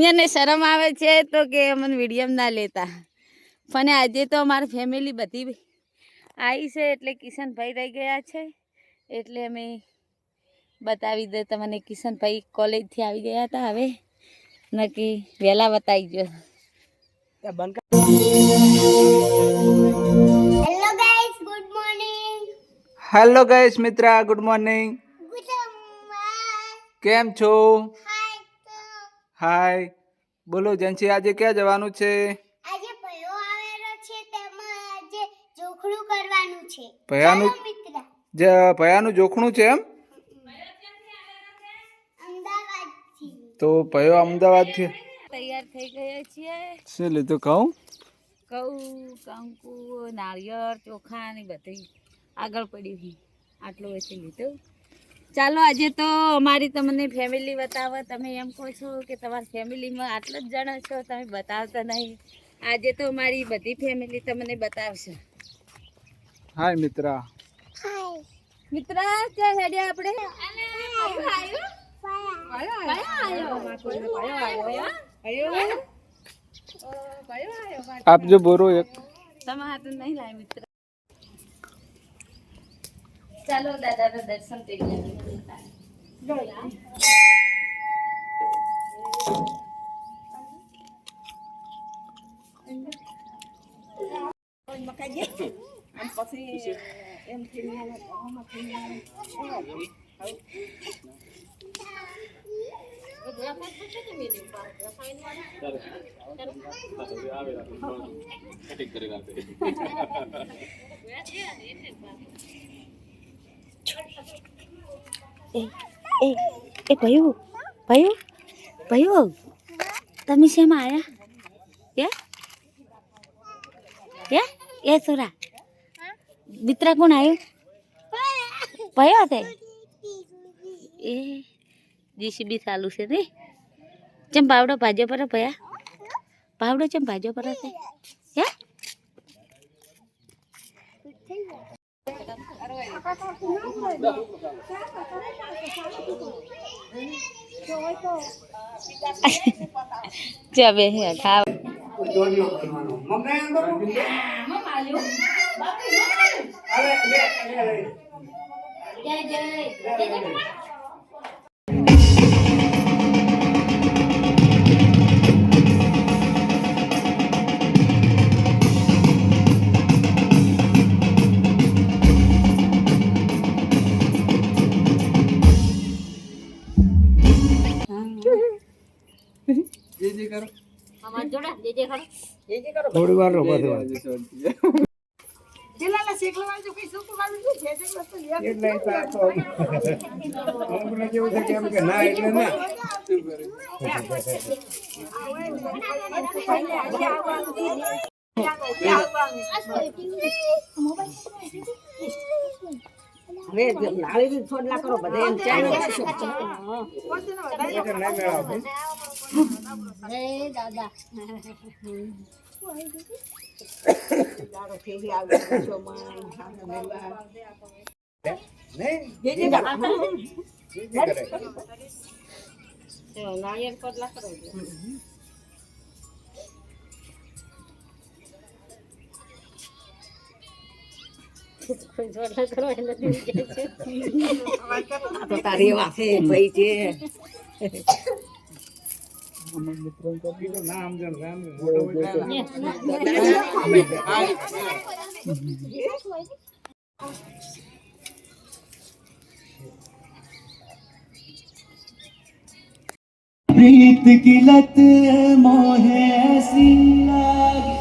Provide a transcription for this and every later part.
એને શરમ આવે છે તો કે મને વિડીયો ના લેતા પણ આજે તો અમારી ફેમિલી બધી આવી છે એટલે કિશનભાઈ રહી ગયા છે એટલે અમે બતાવી દે તમને કિશનભાઈ કોલેજથી આવી ગયા હતા હવે નક્કી વહેલા બતાવી ગયો hello guys Mitra good morning કેમ છો હાય બોલો જંશી આજે ક્યાં જવાનું છે આજે ભયો આવેલો છે તેમાં આજે જોખણું કરવાનું છે ભયાનું જોખણું છે એમ અમદાવાદથી તો ભયો અમદાવાદથી તૈયાર થઈ ગયા છીએ શું લીધું કહું કંકુ નાળિયેર ચોખા ને બધી આગળ પડી આટલું વેચી લીધું ચાલો આજે તો અમારી તમને ફેમિલી બતાવો તમે એમ કહો છો કે તમારી ફેમિલીમાં આટલા જ જણા છો તમે બતાવતા નહીં આજે તો અમારી બધી ફેમિલી તમને બતાવશે હાય મિત્રા મિત્રા ક્યાં હેડ્યા આપણે આપજો બોરો એક તમે હાથ નહીં લાય મિત્ર ચાલો દાદાના દર્શન કરી ભયું તમે શેમાં આયા કે એ સોરા મિત્રા કોણ આવ્યું ભયો તે એ જીસીબી ચાલુ છે ને ચમ પાવડો ભાજો પર ભયા પાવડો ચમ ભાજો પર છે હે ચાબે હે ખાવ થોડી વાર રો દાદા નાળિયેર પતલા કરો તારી વાસે ભાઈ છે प्रीत की लत मोहे ऐसी लागी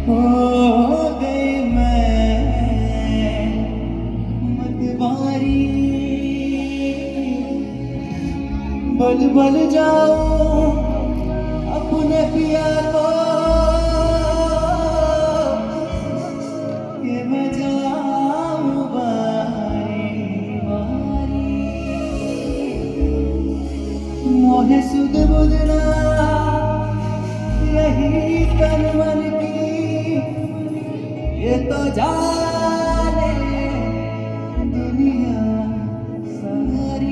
हो गई मैं मतवारी बल बल जाओ अपने पिया को कि मैं जाऊं बारी बारी मोहे सुध बुधना यही तन मन की ये तो जाने दुनिया सारी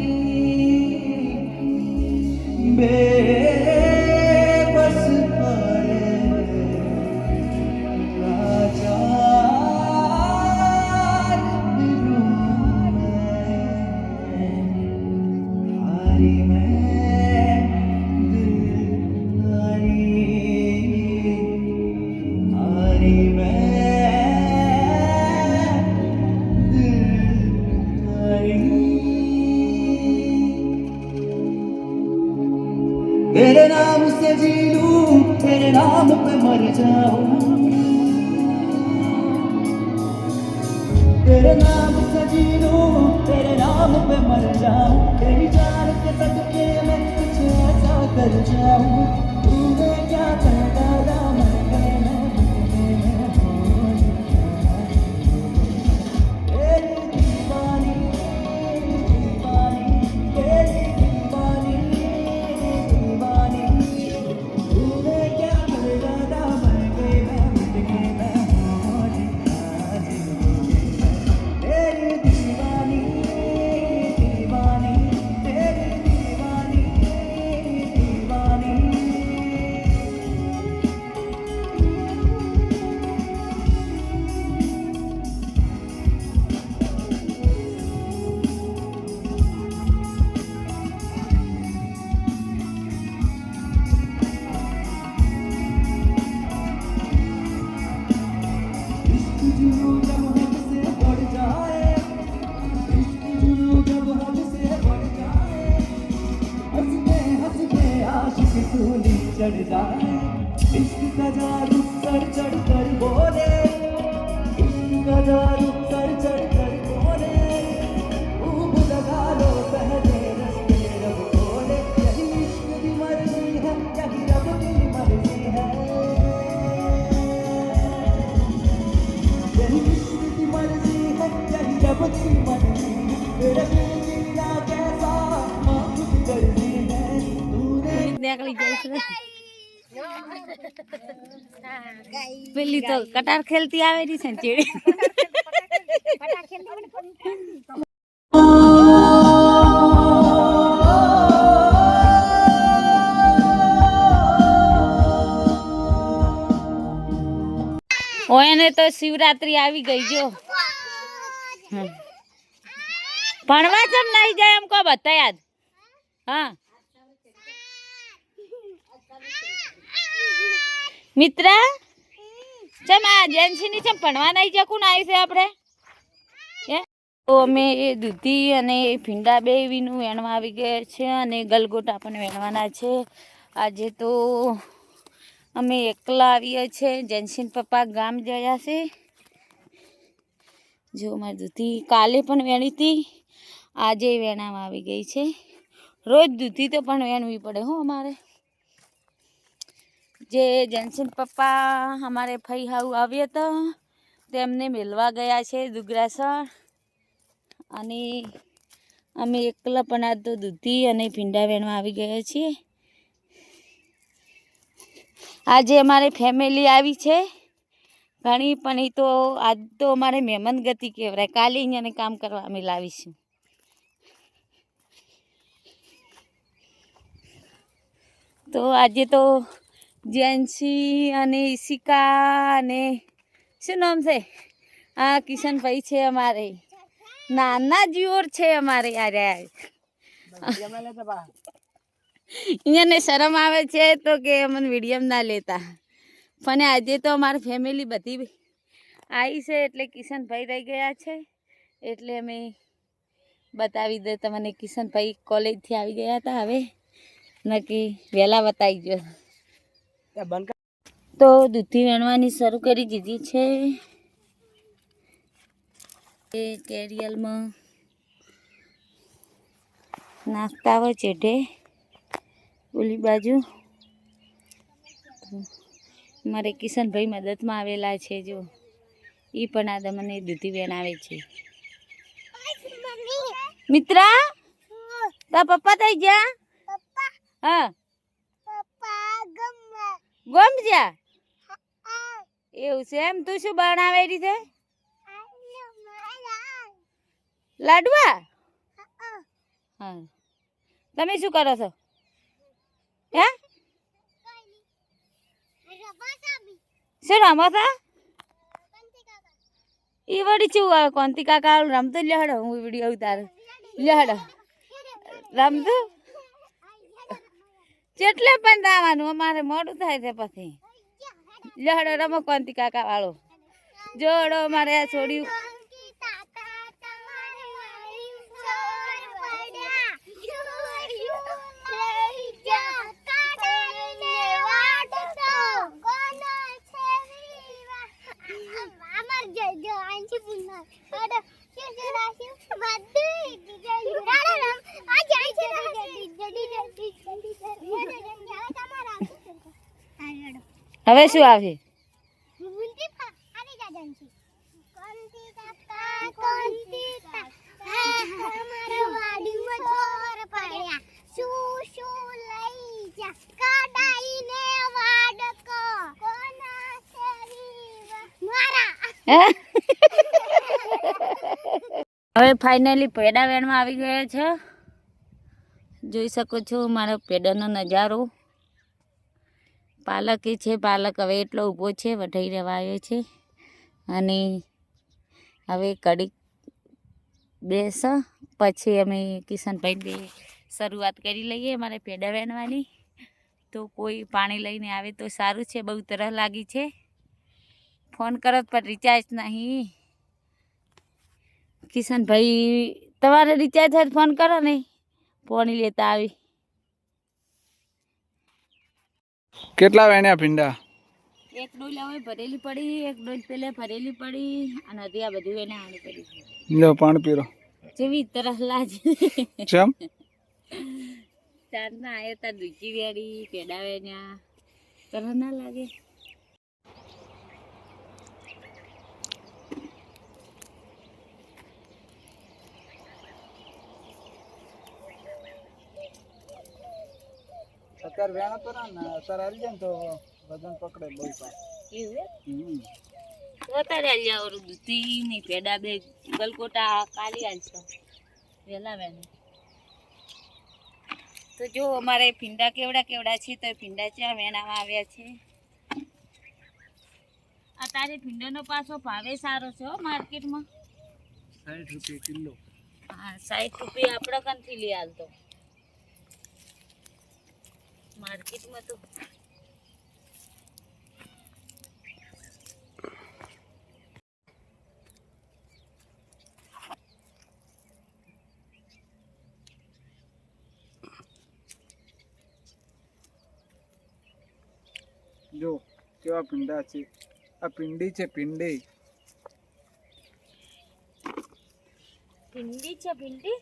तेरे नाम से जी लूं, तेरे नाम पे मर जाऊं, तेरे नाम से जी लूं, तेरे नाम पे मर जाऊं, तेरी जान के सदके मैं कुछ ऐसा कर जाऊं, तूने क्या कर डाला मन में, तेरी दीवानी दीवानी, तेरी दीवानी दीवानी, तूने क्या कर डाला मन में, मिट के मैं हो जिया तेरी दीवानी दीवानी, तेरी दीवानी दीवानी। इश्क जुनून जब हद से बढ़ जाए, इश्क जुनून जब हद से बढ़ जाए, हंसते आशिक सूली चढ़ जाए, इश्क का जादू सर चढ़ कर बोले, इश्क का जादू सर चढ़ कर बोले, खूब लगा लो पहले रस्ते रब खोले, यही इश्क की मर्जी है, यही रब की मर्जी है, यही इश्क की मर्जी है, यही रब की मर्जी है, तेरे दिल जीना कैसा माँ खुद करती है, तूने નીકળી જાય છે પેલી તો કટાર ખેલતી આવેલી છે ને ચીડી ઓયને તો શિવરાત્રી આવી ગઈ જો ભણવા ચમ નહીં જાય એમ કો બતા યાદ હા મિત્રા ચમ આ જેન્સીની ચમ ભણવા નહીં જાય કોણ આવી છે આપણે હે તો અમે એ દૂધી અને ભીંડા બે વીનું વેણવા આવી ગયા છે અને ગલગોટા પણ વેણવાના છે આજે તો અમે એકલા આવીએ છીએ જેન્સીન પપ્પા ગામ ગયા છે જો મારી દૂધી કાલે પણ વેણી હતી આજે વેણામાં આવી ગઈ છે રોજ દૂધી તો પણ વેણવી પડે હો અમારે જે જેન્સીન પપ્પા અમારે ફઈ હાઉ આવ્યા હતા તેમને મેળવા ગયા છે દુગરાસણ અને અમે એકલા પણ આ તો દૂધી અને ભીંડા વેણવા આવી ગયા છીએ આજે અમારે ફેમિલી આવી છે ઘણી પણ એ તો આજ તો અમારે મહેમાન ગતિ કહેવાય કાલે અહીંયાને કામ કરવા અમે લાવીશું તો આજે તો જેન્સી અને ઈશિકા અને શું નામ છે હા કિશનભાઈ છે અમારે નાના જીઓર છે અમારે યારે અહીંયાને શરમ આવે છે તો કે અમને વિડીયમ ના લેતા પણ આજે તો અમારી ફેમિલી બધી આવી છે એટલે કિશનભાઈ રહી ગયા છે એટલે અમે બતાવી દે તમને કિશનભાઈ કોલેજથી આવી ગયા હતા હવે નક્કી વહેલા બતાવી ગયો તો દૂધી વેણવાની શરૂ કરી દીધી છે એ કેરિયલમાં નાખતા હોય ચેઢે ઓલી બાજુ મારે કિશનભાઈ મદદમાં આવેલા છે જો એ પણ આ મને દૂધી વેણાવે છે મિત્રા તા પપ્પા થઈ ગયા હા ગમ જા એવું છે એમ તું શું બનાવેલી છે લાડવા હા તમે શું કરો છો હે શું રમો છો એ વળી ચેવું આવે કોંતી કાકા રમતો લેહડો હું વિડીયો ઉતારું લેહડો રમતું જેટલે પણ આવવાનું અમારે મોડું થાય છે પછી લેહડો રમો કોંતી કાકા વાળો જોડો મારે આ છોડ્યું હવે શું આવે? મુંતી આની જાજન છે કોંતી કાકા કોંતી કાકા અમારા વાડીમાં ચોર પડ્યા શું લઈ જા કાડાઈને વાડકો કોના શરીર મારા હવે ફાઇનલી પેડા વેણમાં આવી ગયા છે. જોઈ શકો છો મારો પેડાનો નજારો. પાલક એ છે, પાલક હવે એટલો ઊભો છે, વઢાઈ રહેવા આવ્યો છે. અને હવે કડીક બેસ પછી અમે કિશનભાઈ શરૂઆત કરી લઈએ અમારે પેડા વેણવાની. તો કોઈ પાણી લઈને આવે તો સારું છે, બહુ તરહ લાગી છે. ફોન કરત પણ રિચાર્જ નહીં. કિશનભાઈ તમારે રિચાર્જ થાય ફોન કરો ને, પાણી લેતા આવી. કેટલા વેણ્યા ભીંડા? એક ડોલ હવે ભરેલી પડી, એક ડોલ પેલે ભરેલી પડી, અને હજી આ બધું એને આણી પડી. લ્યો પાણી પીરો. જેવી તરસ લાગે. ચમ? ચારના આવ્યા તા દૂધી વેડી, પેડા વેણ્યા, તરસ ના લાગે? અત્યારે વેણા તો ને અત્યારે આવી જાય ને તો વજન પકડે બહુ સારું. એવું તો તારે આવી જાવ દૂધી ની પેડા બે ગલકોટા કાલી આલશો વેલા વેલા. તો જો અમારે ભીંડા કેવડા છે, તો ભીંડા ત્યાં વેણામાં આવ્યા છે. અત્યારે ભીંડાનો પાછો ભાવે સારો છે હો માર્કેટમાં. 60 રૂપિયા કિલો. હા 60 રૂપિયા આપણે કંથી લઈ હાલતો માર્કેટમાં તો. જો કેવા ભીંડા છે. આ પિંડી છે, પિંડી. ભીંડી છે, ભીંડી.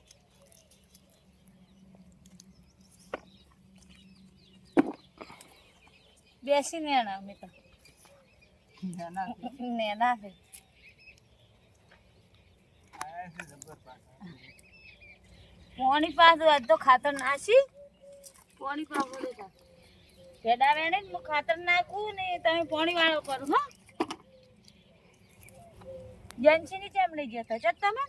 બેસી નેણા અમે તો નેના છે. પાણી પાછું આજ તો ખાતર નાસી પાણી પાછું પેડા વેણે હું ખાતર નાખું ને તમે પાણી વાળો કરો. હા જનસી ની ચેમ લઈ જતો છો તમે?